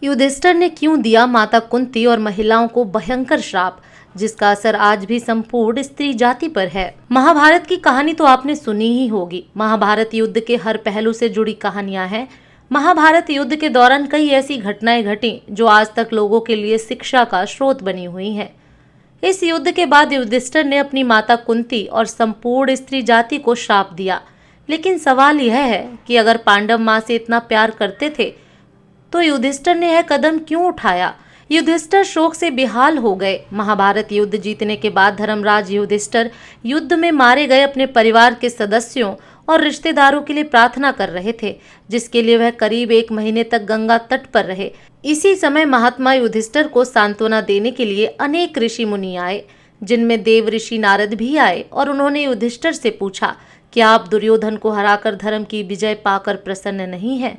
युधिष्ठिर ने क्यों दिया माता कुंती और महिलाओं को भयंकर श्राप, जिसका असर आज भी संपूर्ण स्त्री जाति पर है। महाभारत की कहानी तो आपने सुनी ही होगी। महाभारत युद्ध के हर पहलू से जुड़ी कहानियां हैं। महाभारत युद्ध के दौरान कई ऐसी घटनाएं घटी जो आज तक लोगों के लिए शिक्षा का स्रोत बनी हुई हैं। इस युद्ध के बाद युधिष्ठिर ने अपनी माता कुंती और संपूर्ण स्त्री जाति को श्राप दिया। लेकिन सवाल यह है कि अगर पांडव माँ से इतना प्यार करते थे तो युधिष्ठिर ने यह कदम क्यों उठाया। युधिष्ठिर शोक से बेहाल हो गए। महाभारत युद्ध जीतने के बाद धर्मराज युधिष्ठिर युद्ध में मारे गए अपने परिवार के सदस्यों और रिश्तेदारों के लिए प्रार्थना कर रहे थे, जिसके लिए वह करीब 1 महीने तक गंगा तट पर रहे। इसी समय महात्मा युधिष्ठिर को सांत्वना देने के लिए अनेक ऋषि मुनि आए, जिनमें देव ऋषि नारद भी आए और उन्होंने युधिष्ठिर से पूछा, क्या आप दुर्योधन को हराकर धर्म की विजय पाकर प्रसन्न नहीं हैं?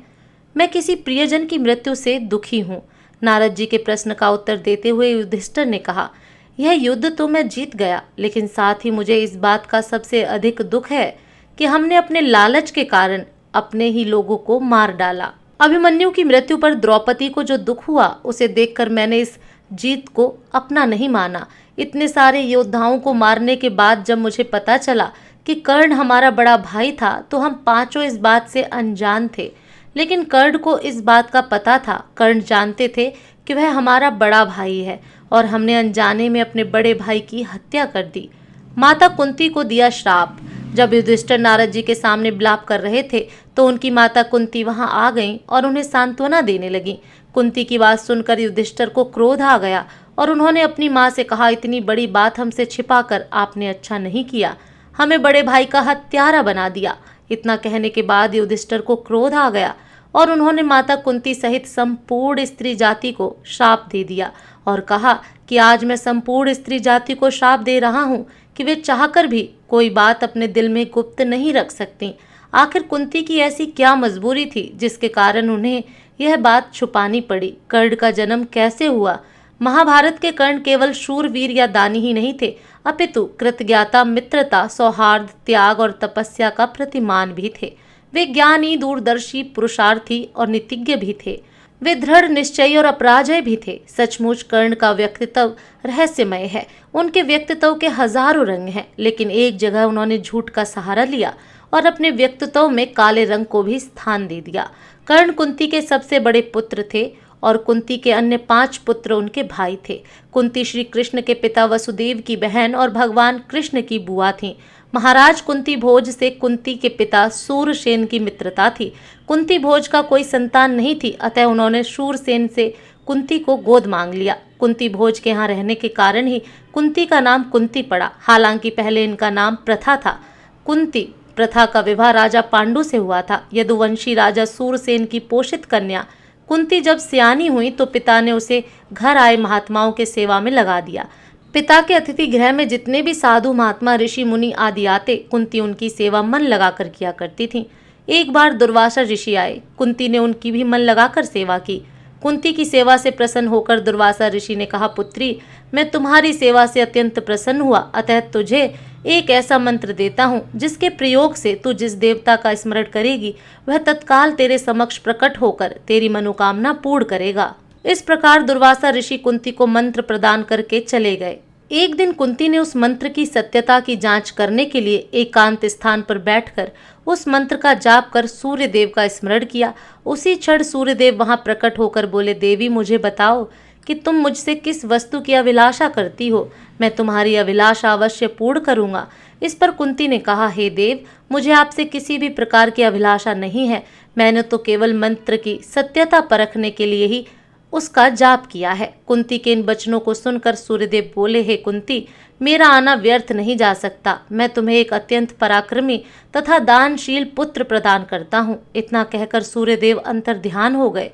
मैं किसी प्रियजन की मृत्यु से दुखी हूँ। नारद जी के प्रश्न का उत्तर देते हुए युधिष्ठिर ने कहा, यह युद्ध तो मैं जीत गया, लेकिन साथ ही मुझे इस बात का सबसे अधिक दुख है कि हमने अपने लालच के कारण अपने ही लोगों को मार डाला। अभिमन्यु की मृत्यु पर द्रौपदी को जो दुख हुआ, उसे देखकर मैंने इस जीत को अपना नहीं माना। इतने सारे योद्धाओं को मारने के बाद जब मुझे पता चला कि कर्ण हमारा बड़ा भाई था, तो हम पांचों इस बात से अनजान थे। लेकिन कर्ण को इस बात का पता था। कर्ण जानते थे कि वह हमारा बड़ा भाई है और हमने अनजाने में अपने बड़े भाई की हत्या कर दी। माता कुंती को दिया श्राप। जब युधिष्ठिर नारद जी के सामने विलाप कर रहे थे तो उनकी माता कुंती वहां आ गईं और उन्हें सांत्वना देने लगी। कुंती की बात सुनकर युधिष्ठिर को क्रोध आ गया और उन्होंने अपनी माँ से कहा, इतनी बड़ी बात हमसे छिपाकर आपने अच्छा नहीं किया, हमें बड़े भाई का हत्यारा बना दिया। इतना कहने के बाद युधिष्ठिर को क्रोध आ गया और उन्होंने माता कुंती सहित संपूर्ण स्त्री जाति को श्राप दे दिया और कहा कि आज मैं संपूर्ण स्त्री जाति को श्राप दे रहा हूँ कि वे चाहकर भी कोई बात अपने दिल में गुप्त नहीं रख सकती। आखिर कुंती की ऐसी क्या मजबूरी थी जिसके कारण उन्हें यह बात छुपानी पड़ी? कर्ण का जन्म कैसे हुआ? महाभारत के कर्ण केवल शूरवीर या दानी ही नहीं थे, अपितु कृतज्ञता, मित्रता, सौहार्द, त्याग और तपस्या का प्रतिमान भी थे। वे ज्ञानी, दूरदर्शी, पुरुषार्थी और नीतिज्ञ भी थे। वे दृढ़ निश्चयी और अपराजय भी थे। सचमुच कर्ण का व्यक्तित्व रहस्यमय है। उनके व्यक्तित्व के हजारों रंग हैं, लेकिन एक जगह उन्होंने झूठ का सहारा लिया और अपने व्यक्तित्व में काले रंग को भी स्थान दे दिया। कर्ण कुंती के सबसे बड़े पुत्र थे और कुंती के अन्य 5 पुत्र उनके भाई थे। कुंती श्री कृष्ण के पिता वसुदेव की बहन और भगवान कृष्ण की बुआ थीं। महाराज कुंती भोज से कुंती के पिता शूरसेन की मित्रता थी। कुंती भोज का कोई संतान नहीं थी, अतः उन्होंने शूरसेन से कुंती को गोद मांग लिया। कुंती भोज के यहाँ रहने के कारण ही कुंती का नाम कुंती पड़ा। हालांकि पहले इनका नाम प्रथा था। कुंती प्रथा का विवाह राजा पांडु से हुआ था। यदुवंशी राजा शूरसेन की पोषित कन्या कुंती जब सियानी हुई तो पिता ने उसे घर आए महात्माओं के सेवा में लगा दिया। पिता के अतिथि गृह में जितने भी साधु, महात्मा, ऋषि, मुनि आदि आते, कुंती उनकी सेवा मन लगाकर किया करती थी। एक बार दुर्वासा ऋषि आए। कुंती ने उनकी भी मन लगाकर सेवा की। कुंती की सेवा से प्रसन्न होकर दुर्वासा ऋषि ने कहा, पुत्री, मैं तुम्हारी सेवा से अत्यंत प्रसन्न हुआ, अतः तुझे एक ऐसा मंत्र देता हूँ जिसके प्रयोग से तू जिस देवता का स्मरण करेगी वह तत्काल तेरे समक्ष प्रकट होकर तेरी मनोकामना पूर्ण करेगा। इस प्रकार दुर्वासा ऋषि कुंती को मंत्र प्रदान करके चले गए। एक दिन कुंती ने उस मंत्र की सत्यता की जांच करने के लिए एकांत स्थान पर बैठकर उस मंत्र का जाप कर सूर्यदेव का स्मरण किया। उसी क्षण सूर्यदेव वहां प्रकट होकर बोले, देवी, मुझे बताओ कि तुम मुझसे किस वस्तु की अभिलाषा करती हो। मैं तुम्हारी अभिलाषा अवश्य पूर्ण करूंगा। इस पर कुंती ने कहा, हे देव, मुझे आपसे किसी भी प्रकार की अभिलाषा नहीं है। मैंने तो केवल मंत्र की सत्यता परखने के लिए ही उसका जाप किया है। कुंती के इन वचनों को सुनकर सूर्यदेव बोले, हे कुंती, मेरा आना व्यर्थ नहीं जा सकता। मैं तुम्हें एक अत्यंत पराक्रमी तथा दानशील पुत्र प्रदान करता हूँ। इतना कहकर सूर्यदेव अंतर्ध्यान हो गए।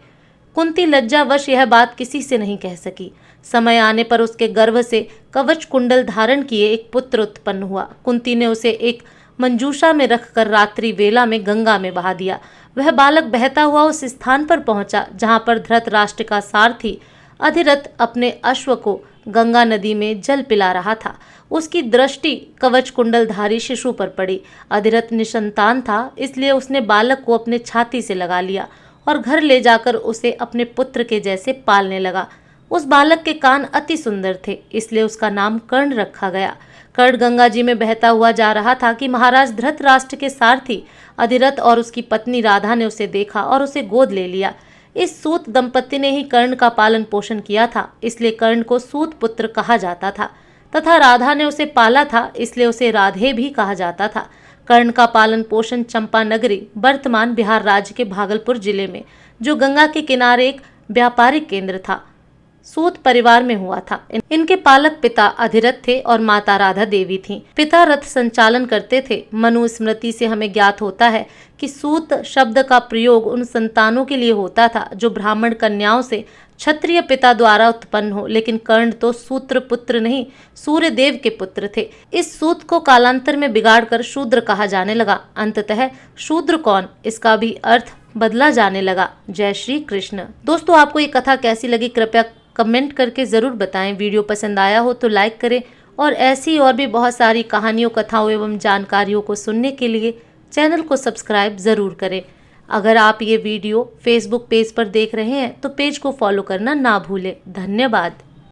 कुंती लज्जावश यह बात किसी से नहीं कह सकी। समय आने पर उसके गर्भ से कवच कुंडल धारण किए एक पुत्र उत्पन्न हुआ। कुंती ने उसे एक मंजूषा में रखकर रात्रि वेला में गंगा में बहा दिया। वह बालक बहता हुआ उस स्थान पर पहुंचा जहां पर धृतराष्ट्र का सारथी अधिरथ अपने अश्व को गंगा नदी में जल पिला रहा था। उसकी दृष्टि कवच कुंडलधारी शिशु पर पड़ी। अधिरथ निसंतान था, इसलिए उसने बालक को अपने छाती से लगा लिया और घर ले जाकर उसे अपने पुत्र के जैसे पालने लगा। उस बालक के कान अति सुंदर थे, इसलिए उसका नाम कर्ण रखा गया। कर्ण गंगा जी में बहता हुआ जा रहा था कि महाराज धृतराष्ट्र के सारथी अधिरथ और उसकी पत्नी राधा ने उसे देखा और उसे गोद ले लिया। इस सूत दंपति ने ही कर्ण का पालन पोषण किया था, इसलिए कर्ण को सूत पुत्र कहा जाता था, तथा राधा ने उसे पाला था, इसलिए उसे राधे भी कहा जाता था। कर्ण का पालन पोषण चंपा नगरी, वर्तमान बिहार राज्य के भागलपुर जिले में, जो गंगा के किनारे एक व्यापारिक केंद्र था, सूत परिवार में हुआ था। इनके पालक पिता अधिरथ थे और माता राधा देवी थीं। पिता रथ संचालन करते थे। मनु स्मृति से हमें ज्ञात होता है कि सूत शब्द का प्रयोग उन संतानों के लिए होता था जो ब्राह्मण कन्याओं से क्षत्रिय पिता द्वारा उत्पन्न हो, लेकिन कर्ण तो सूत्र पुत्र नहीं, सूर्य देव के पुत्र थे। इस सूत को कालांतर में बिगाड़कर शूद्र कहा जाने लगा। अंततः शूद्र कौन, इसका भी अर्थ बदला जाने लगा। जय श्री कृष्ण। दोस्तों, आपको ये कथा कैसी लगी कृपया कमेंट करके ज़रूर बताएं। वीडियो पसंद आया हो तो लाइक करें और ऐसी और भी बहुत सारी कहानियों, कथाओं एवं जानकारियों को सुनने के लिए चैनल को सब्सक्राइब ज़रूर करें। अगर आप ये वीडियो फेसबुक पेज पर देख रहे हैं तो पेज को फॉलो करना ना भूलें। धन्यवाद।